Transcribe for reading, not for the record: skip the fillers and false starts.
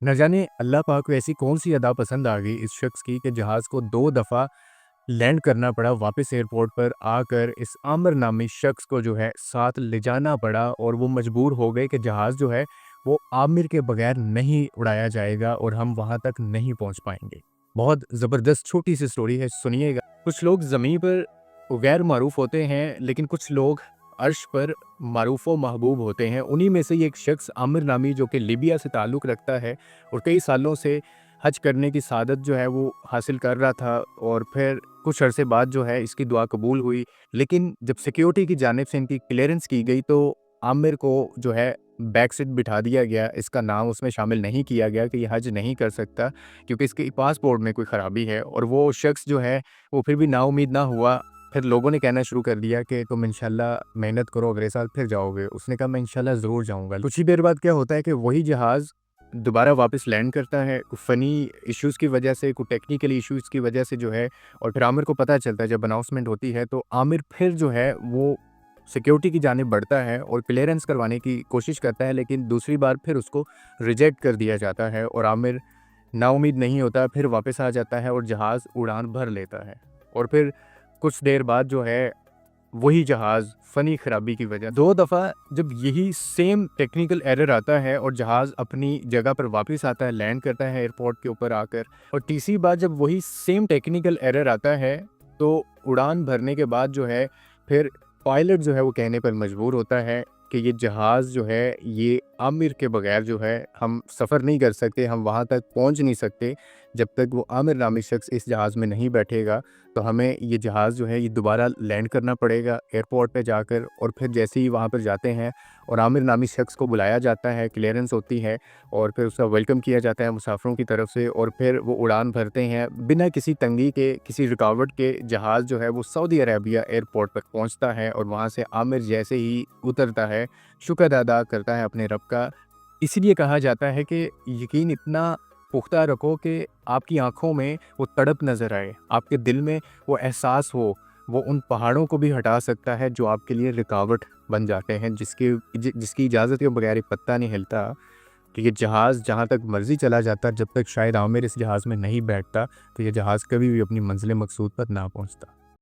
نہ جانے اللہ پاک کو ایسی کون سی ادا پسند آ گئی اس شخص کی کہ جہاز کو 2 دفعہ لینڈ کرنا پڑا واپس ایئرپورٹ پر آ کر اس عامر نامی شخص کو جو ہے ساتھ لے جانا پڑا، اور وہ مجبور ہو گئے کہ جہاز جو ہے وہ عامر کے بغیر نہیں اڑایا جائے گا اور ہم وہاں تک نہیں پہنچ پائیں گے۔ بہت زبردست چھوٹی سی سٹوری ہے، سنیے گا۔ کچھ لوگ زمین پر غیر معروف ہوتے ہیں لیکن کچھ لوگ عرش پر معروف و محبوب ہوتے ہیں۔ انہی میں سے یہ ایک شخص عامر نامی جو کہ لیبیا سے تعلق رکھتا ہے اور کئی سالوں سے حج کرنے کی سعادت جو ہے وہ حاصل کر رہا تھا، اور پھر کچھ عرصے بعد جو ہے اس کی دعا قبول ہوئی، لیکن جب سیکیورٹی کی جانب سے ان کی کلیئرنس کی گئی تو عامر کو جو ہے بیک سیٹ بٹھا دیا گیا، اس کا نام اس میں شامل نہیں کیا گیا کہ یہ حج نہیں کر سکتا کیونکہ اس کے پاسپورٹ میں کوئی خرابی ہے، اور وہ شخص جو ہے وہ پھر بھی نا امید نہ ہوا۔ پھر لوگوں نے کہنا شروع کر دیا کہ تم انشاءاللہ محنت کرو، اگلے سال پھر جاؤ گے۔ اس نے کہا میں انشاءاللہ ضرور جاؤں گا۔ کچھ ہی دیر بعد کیا ہوتا ہے کہ وہی جہاز دوبارہ واپس لینڈ کرتا ہے، فنی ایشوز کی وجہ سے، کوئی ٹیکنیکل ایشوز کی وجہ سے جو ہے، اور پھر عامر کو پتہ چلتا ہے جب اناؤنسمنٹ ہوتی ہے تو عامر پھر جو ہے وہ سیکیورٹی کی جانب بڑھتا ہے اور کلیئرنس کروانے کی کوشش کرتا ہے، لیکن دوسری بار پھر اس کو ریجیکٹ کر دیا جاتا ہے اور عامر نا امید نہیں ہوتا، پھر واپس آ جاتا ہے اور جہاز اڑان بھر لیتا ہے۔ اور پھر کچھ دیر بعد جو ہے وہی جہاز فنی خرابی کی وجہ 2 دفعہ جب یہی سیم ٹیکنیکل ایرر آتا ہے اور جہاز اپنی جگہ پر واپس آتا ہے، لینڈ کرتا ہے ایئرپورٹ کے اوپر آ کر، اور تیسری بار جب وہی سیم ٹیکنیکل ایرر آتا ہے تو اڑان بھرنے کے بعد جو ہے پھر پائلٹ جو ہے وہ کہنے پر مجبور ہوتا ہے کہ یہ جہاز جو ہے یہ عامر کے بغیر جو ہے ہم سفر نہیں کر سکتے، ہم وہاں تک پہنچ نہیں سکتے جب تک وہ عامر نامی شخص اس جہاز میں نہیں بیٹھے گا، تو ہمیں یہ جہاز جو ہے یہ دوبارہ لینڈ کرنا پڑے گا ایئرپورٹ پہ جا کر۔ اور پھر جیسے ہی وہاں پر جاتے ہیں اور عامر نامی شخص کو بلایا جاتا ہے، کلیئرنس ہوتی ہے اور پھر اس کا ویلکم کیا جاتا ہے مسافروں کی طرف سے، اور پھر وہ اڑان بھرتے ہیں بنا کسی تنگی کے، کسی رکاوٹ کے۔ جہاز جو ہے وہ سعودی عربیہ ایئرپورٹ تک پہنچتا ہے اور وہاں سے عامر جیسے ہی اترتا ہے شکر ادا کرتا ہے اپنے رب کا۔ اسی لیے کہا جاتا ہے کہ یقین اتنا پختہ رکھو کہ آپ کی آنکھوں میں وہ تڑپ نظر آئے، آپ کے دل میں وہ احساس ہو، وہ ان پہاڑوں کو بھی ہٹا سکتا ہے جو آپ کے لیے رکاوٹ بن جاتے ہیں، جس کی اجازت کے بغیر ایک پتہ نہیں ہلتا، کہ یہ جہاز جہاں تک مرضی چلا جاتا، جب تک شاید عامر اس جہاز میں نہیں بیٹھتا تو یہ جہاز کبھی بھی اپنی منزل مقصود پر نہ پہنچتا۔